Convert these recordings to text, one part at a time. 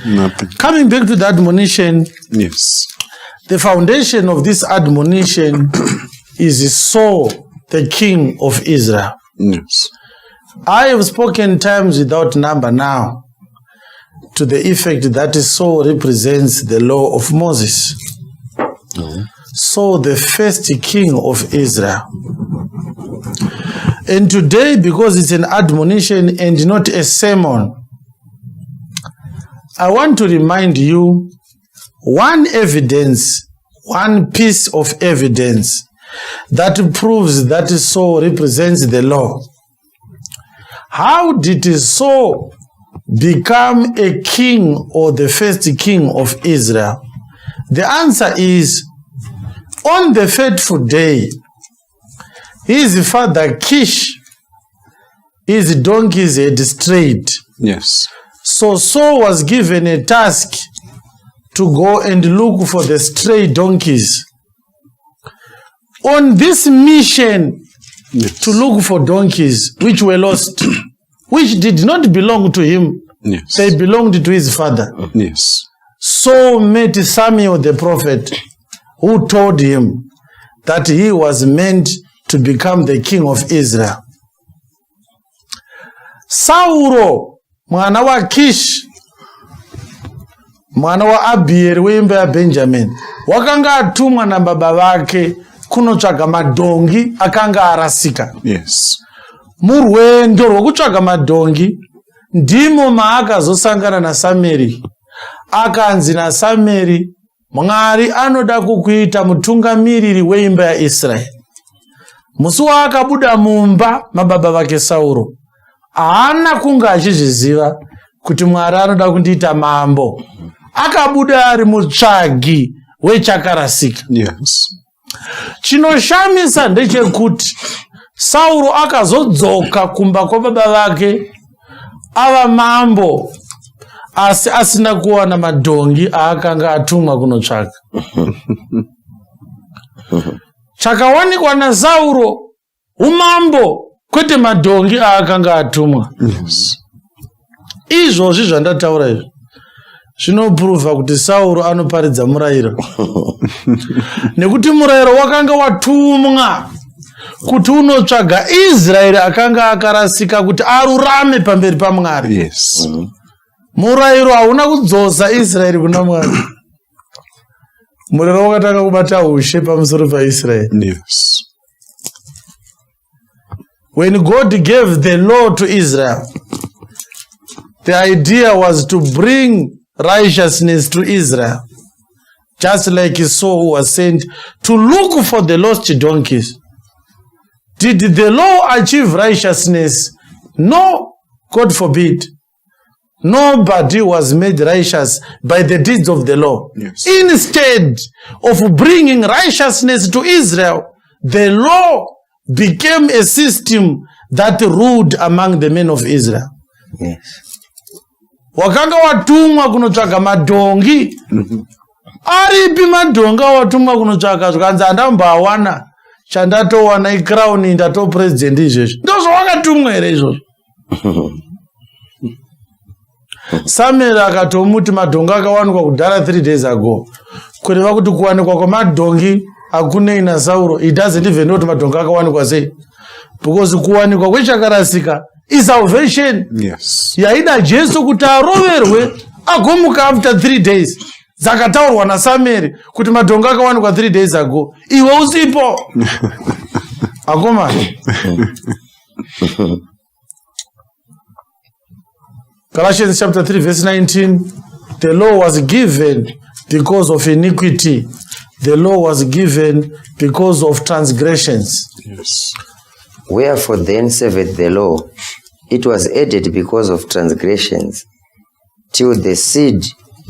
Nothing. Coming back to the admonition, Yes. the foundation of this admonition is Saul, the king of Israel. Yes. I have spoken times without number now to the effect that Saul represents the law of Moses. Saul, the first king of Israel. And today, because it's an admonition and not a sermon, I want to remind you one evidence, one piece of evidence that proves that Saul represents the law. How did Saul become a king or the first king of Israel? The answer is, on the fateful day, his father Kish, his donkeys had strayed. Yes. So Saul was given a task to go and look for the stray donkeys. On this mission, Yes. to look for donkeys which were lost, which did not belong to him, Yes. they belonged to his father. Yes. Saul met Samuel the prophet, who told him that he was meant to become the king of Israel. Saul, mwana wa Kish, mwana wa Abieri weimba ya Benjamin, wakanga atumwa na baba vake kunotsvaga madongi akanga arasika. Yes. Murwendo rwokutsvaga madongi ndimo maakazosangana naSamueri. Akanzi naSamueri, Mwari anoda kukuita mutungamiriri weimba yaIsraeri. Musi waakabuda mumba mababa vake Sauro, haana kunga achizviziva kuti Mwari anoda kundiita mambo. Akabuda ari mutsvagi wechakarasika. Yes. Chinoshamisa ndechekuti Sauro akazodzoka kumba kwababa vake ava mambo, asi asina kuwana madongi aakanga atumwa kunotsvaka. Chakawanikwa naSauro umambo, kwete madongi aakanga atumwa. Yes. Izvozvi zvandataura izvi zvinopruvha kuti Sauro anoparidza murayiro. Nekuti murayiro wakanga watumwa kuti unotsvaga Israeri akanga akarasika kuti arurame pamberi paMwari. Yes. Murayiro hauna kudzosa Israeri kuna Mwari. Murayiro wakatanga kubata ushe pamusoro paIsraeri. Yes. When God gave the law to Israel, the idea was to bring righteousness to Israel, just like Saul, who was sent to look for the lost donkeys. Did the law achieve righteousness? No, God forbid. Nobody was made righteous by the deeds of the law. Yes. Instead of bringing righteousness to Israel, the law became a system that ruled among the men of Israel. Yes. Wakanga watumwa kunotsvaga madongi. Aripi madongi watumwa kunotsvaga zvikanzi andambawana chandatowana ikrown ndato president izvezvi. Ndozvo wakatumwa here izvozvo? Samuel akatomuti madongi akawanikwa kudhara 3 days ago. Kureva kuti kuwanikwa kwamadongi hakunei naSauro. It doesn't even know kuti madongi akawanikwa sei. Because kuwanikwa kwechakarasika is salvation. Yes. Yaida Jesu kuti aroverwe agomuka after 3 days. Dzakataurwa naSamueri kuti madongi akawanikwa 3 days ago. Iwe usipo. Akoma. Galatians chapter 3 verse 19. The law was given because of iniquity. The law was given because of transgressions. Yes. Wherefore then serveth the law? It was added because of transgressions, till the seed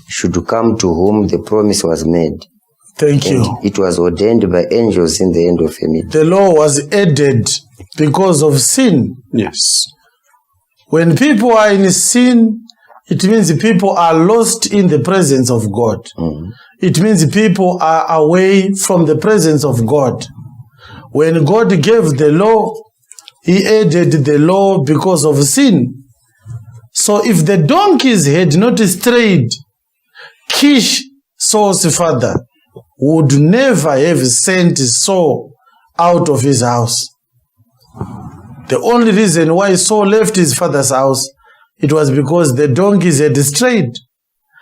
should come to whom the promise was made. Thank you. And it was ordained by angels in the end of a meeting. The law was added because of sin. Yes. When people are in sin, it means people are lost in the presence of God. it means people are away from the presence of God. When God gave the law, he added the law because of sin. So if the donkeys had not strayed, Kish, Saul's father, would never have sent Saul out of his house. The only reason why Saul left his father's house, it was because the donkeys had strayed.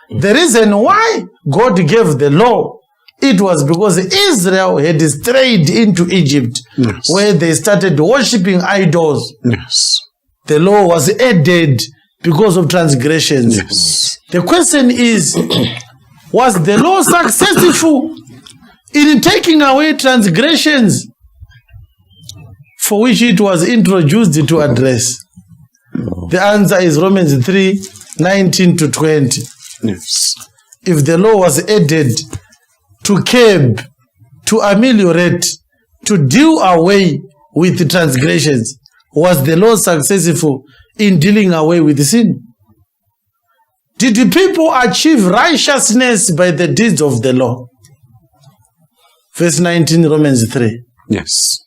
The reason why God gave the law, it was because Israel had strayed into Egypt, Yes. where they started worshipping idols. Yes. The law was added because of transgressions. Yes. The question is, was the law successful in taking away transgressions for which it was introduced to address? The answer is Romans 3:19-20. Yes. If the law was added to curb, to ameliorate, to do away with the transgressions, was the law successful in dealing away with sin? Did the people achieve righteousness by the deeds of the law? Verse 19, Romans 3. Yes.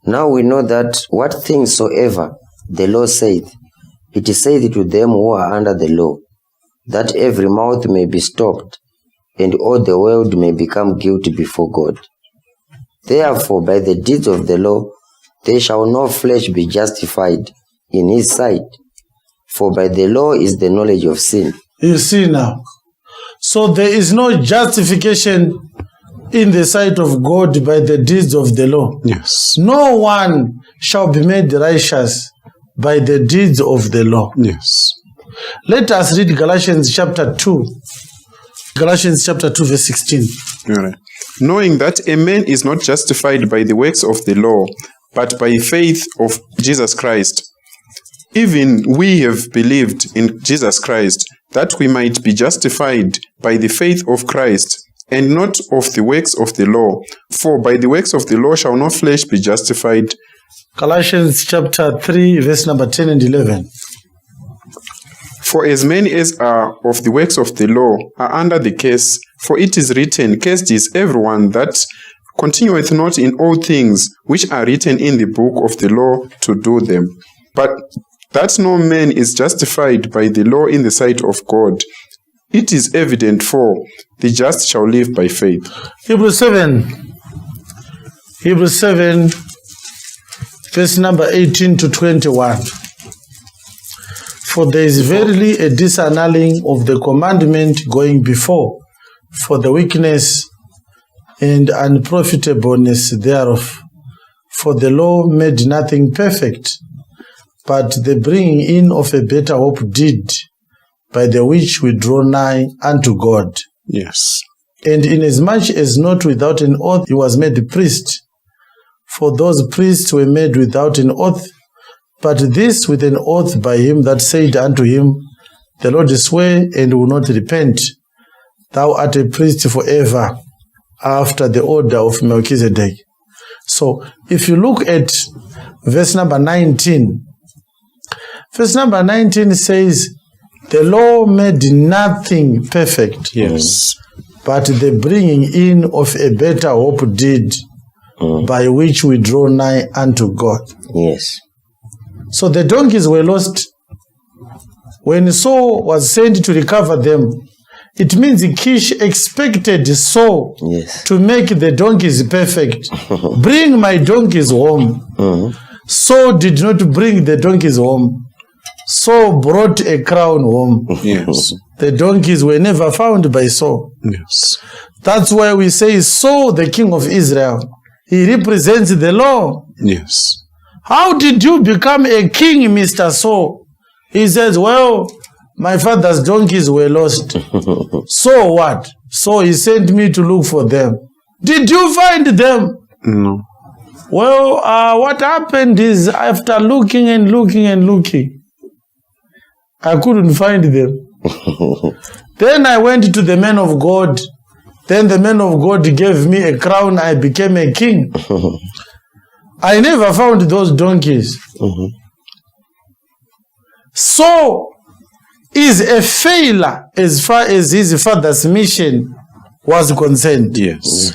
Now we know that what things soever the law saith, it saith to them who are under the law, that every mouth may be stopped, and all the world may become guilty before God. Therefore, by the deeds of the law, there shall no flesh be justified in his sight, for by the law is the knowledge of sin. You see now. So there is no justification in the sight of God by the deeds of the law. Yes. No one shall be made righteous by the deeds of the law. Yes. Let us read Galatians chapter 2. Galatians chapter 2 verse 16. All right. Knowing that a man is not justified by the works of the law, but by faith of Jesus Christ. Even we have believed in Jesus Christ, that we might be justified by the faith of Christ, and not of the works of the law. For by the works of the law shall no flesh be justified. Galatians chapter 3 verse number 10 and 11. For as many as are of the works of the law are under the curse, for it is written, Cursed is everyone that continueth not in all things which are written in the book of the law to do them. But that no man is justified by the law in the sight of God. It is evident, for the just shall live by faith. Hebrews 7 verse number 18-21. For there is verily a disannulling of the commandment going before, for the weakness and unprofitableness thereof. For the law made nothing perfect, but the bringing in of a better hope did, by the which we draw nigh unto God. Yes. And inasmuch as not without an oath he was made priest, for those priests were made without an oath, but this with an oath by him that said unto him, The Lord swear and will not repent, Thou art a priest forever, after the order of Melchizedek. So, if you look at verse number 19, verse number 19 says, the law made nothing perfect. Yes. But the bringing in of a better hope did, by which we draw nigh unto God. Yes. So the donkeys were lost. When Saul was sent to recover them, it means Kish expected Saul to make the donkeys perfect. Bring my donkeys home. Saul did not bring the donkeys home. Saul brought a crown home. Yes. The donkeys were never found by Saul. Yes. That's why we say Saul, the king of Israel, he represents the law. Yes. How did you become a king, Mr. Saul? He says, well, my father's donkeys were lost. So what? So he sent me to look for them. Did you find them? No. Well, what happened is after looking and looking and looking, I couldn't find them. Then I went to the man of God. Then the man of God gave me a crown. I became a king. I never found those donkeys. Saul is a failure as far as his father's mission was concerned. Yes.